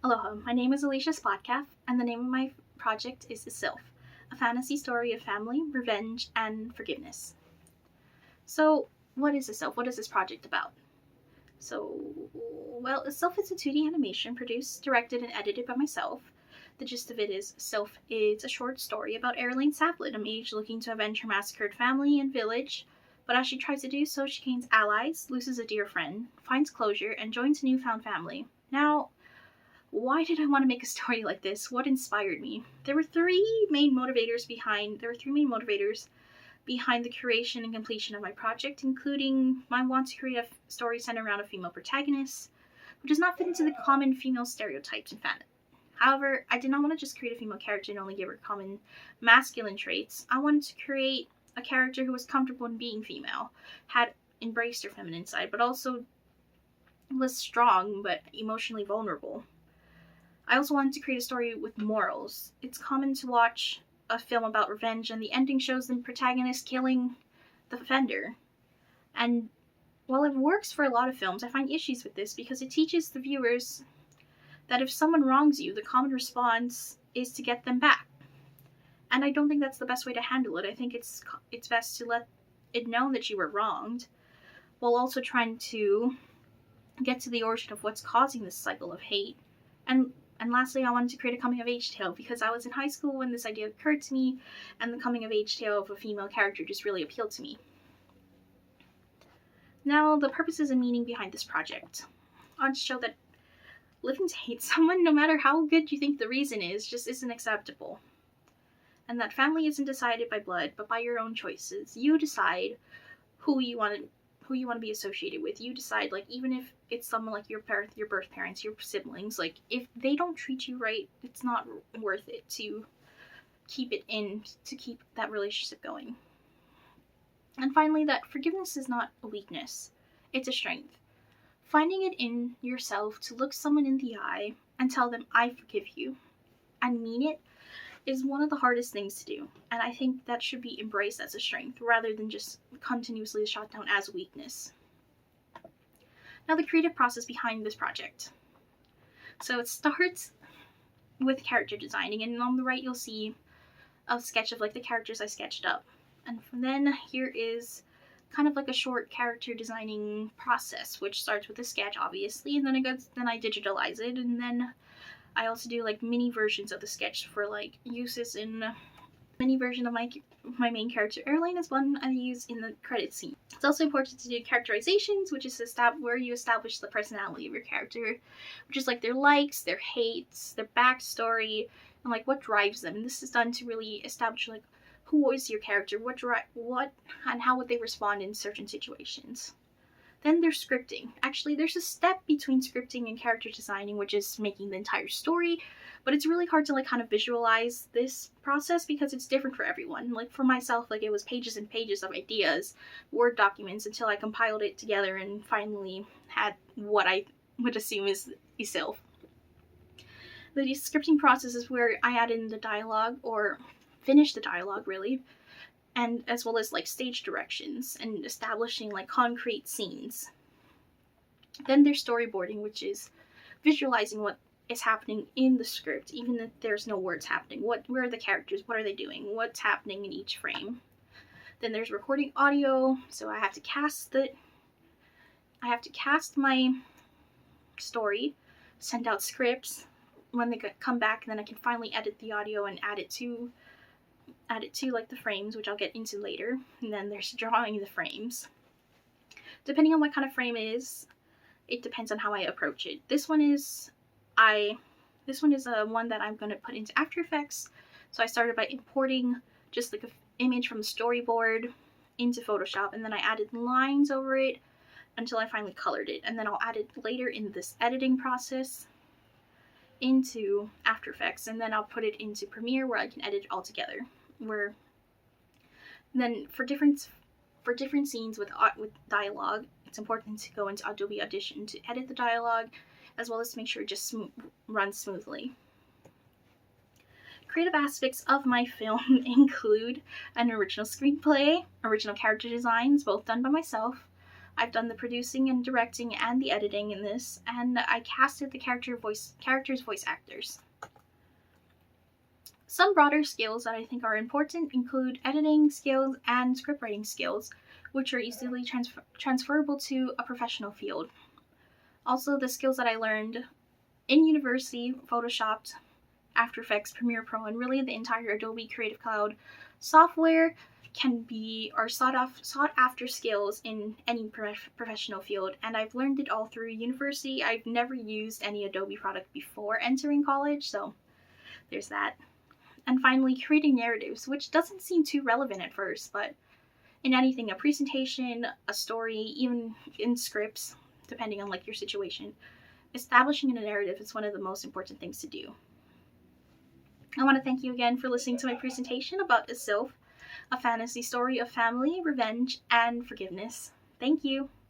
Aloha, my name is Alicia Spotkaeff, and the name of my project is Esylph, a fantasy story of family, revenge, and forgiveness. So, what is Esylph? What is this project about? Esylph is a 2D animation produced, directed, and edited by myself. The gist of it is Esylph is a short story about Erilane Saplet, a mage looking to avenge her massacred family and village, but as she tries to do so, she gains allies, loses a dear friend, finds closure, and joins a newfound family. Now, why did I want to make a story like this? What inspired me? There were three main motivators behind the creation and completion of my project, including my want to create a story centered around a female protagonist, who does not fit into the common female stereotypes in fandom. However, I did not want to just create a female character and only give her common masculine traits. I wanted to create a character who was comfortable in being female, had embraced her feminine side, but also was strong but emotionally vulnerable. I also wanted to create a story with morals. It's common to watch a film about revenge and the ending shows the protagonist killing the offender. And while it works for a lot of films, I find issues with this because it teaches the viewers that if someone wrongs you, the common response is to get them back. And I don't think that's the best way to handle it. I think it's best to let it know that you were wronged, while also trying to get to the origin of what's causing this cycle of hate. And lastly, I wanted to create a coming-of-age tale because I was in high school when this idea occurred to me, and the coming-of-age tale of a female character just really appealed to me. Now, the purposes and meaning behind this project. I want to show that living to hate someone, no matter how good you think the reason is, just isn't acceptable. And that family isn't decided by blood, but by your own choices. You decide who you want to be associated with. You decide, like, even if it's someone like your birth parents, your siblings, like, if they don't treat you right, it's not worth it to keep that relationship going. And finally, that forgiveness is not a weakness, it's a strength. Finding it in yourself to look someone in the eye and tell them, I forgive you, and mean it, is one of the hardest things to do, and I think that should be embraced as a strength rather than just continuously shot down as a weakness. Now, the creative process behind this project. So it starts with character designing, and on the right you'll see a sketch of like the characters I sketched up, and then here is kind of like a short character designing process, which starts with a sketch, obviously, and then I digitalize it, and then I also do like mini versions of the sketch for like uses in mini version of my main character Erilane is one I use in the credit scene. It's also important to do characterizations, which is where you establish the personality of your character, which is like their likes, their hates, their backstory, and like what drives them. And this is done to really establish like who is your character, what and how would they respond in certain situations. Then there's scripting. Actually, there's a step between scripting and character designing, which is making the entire story, but it's really hard to like kind of visualize this process because it's different for everyone. Like for myself, like it was pages and pages of ideas, Word documents, until I compiled it together and finally had what I would assume is Esylph. The scripting process is where I add in the dialogue, or finish the dialogue really, and as well as like stage directions and establishing like concrete scenes. Then there's storyboarding, which is visualizing what is happening in the script, even if there's no words happening. Where are the characters? What are they doing? What's happening in each frame? Then there's recording audio, so I have to cast my story, send out scripts. When they come back, then I can finally edit the audio and add it to like the frames, which I'll get into later. And then there's drawing the frames. Depending on what kind of frame it is, it depends on how I approach it. This one is one that I'm going to put into After Effects. So I started by importing just like an image from the storyboard into Photoshop, and then I added lines over it until I finally colored it, and then I'll add it later in this editing process into After Effects, and then I'll put it into Premiere where I can edit it all together. Then for different scenes with dialogue, it's important to go into Adobe Audition to edit the dialogue, as well as to make sure it just runs smoothly. Creative aspects of my film include an original screenplay, original character designs, both done by myself. I've done the producing and directing and the editing in this, and I casted the characters' voice actors. Some broader skills that I think are important include editing skills and scriptwriting skills, which are easily transferable to a professional field. Also, the skills that I learned in university, Photoshop, After Effects, Premiere Pro, and really the entire Adobe Creative Cloud software are sought after skills in any professional field, and I've learned it all through university. I've never used any Adobe product before entering college, so there's that. And finally, creating narratives, which doesn't seem too relevant at first, but in anything, a presentation, a story, even in scripts, depending on like your situation, establishing a narrative is one of the most important things to do. I want to thank you again for listening to my presentation about Esylph, a fantasy story of family, revenge, and forgiveness. Thank you.